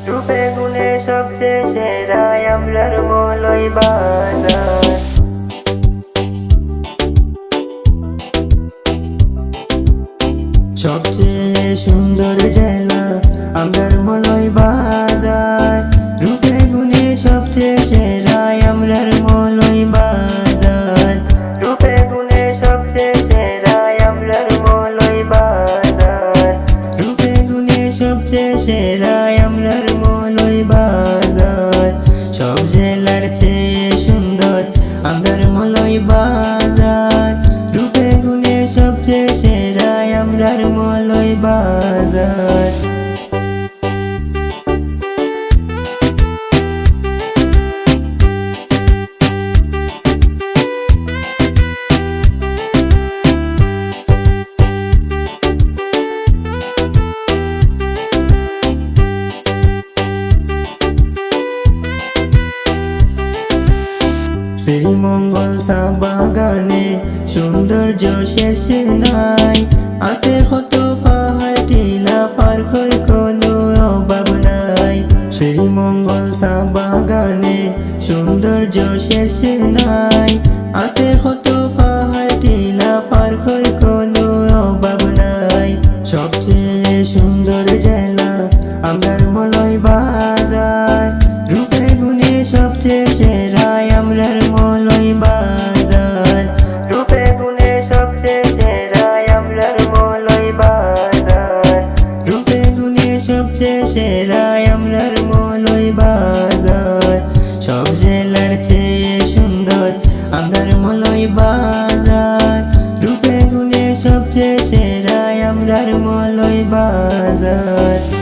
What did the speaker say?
রূপে গুণে সবচেয়ে সেরা আমরার মলয় বাজার। সবচেয়ে সুন্দর জেলা আমরার মলয় বাজার। রূপে গুণে সবচেয়ে সেরা আমরার মলয় বাজার। রূপে গুণে সবচেয়ে সেরা আমরার মলয় বাজার। রূপে গুণে সবচেয়ে সেরা আমরার মলয় বাজার। সব জেলার চেয়ে সুন্দর আমরার মলয় বাজার। রূপে গুণে সবচেয়ে সেরা আমরার মলয় বাজার। শ্রীমঙ্গল চা বাগানে সৌন্দর্য শেষ নাই। আছে কত পাহাড় টিলা, পার্কের কোনো অভাব নাই। শ্রীমঙ্গল চা বাগানে সৌন্দর্য শেষ নাই। আছে কত পাহাড় টিলা, পার্কের কোনো অভাব নাই। সবচেয়ে সুন্দর জেলা আমরার মলয় বাজার। রূপে গুণে সবচেয়ে সেরা আমরার মলয় বাজার। রূপে গুণে সবচেয়ে সেরা আমরার মলয় বাজার। রূপে গুণে সবচেয়ে সেরা আমরার মলয় বাজার। সব জেলার চেয়ে সুন্দর আমরার মলয় বাজার। রূপে গুণে সবচেয়ে সেরা আমরার মলয় বাজার।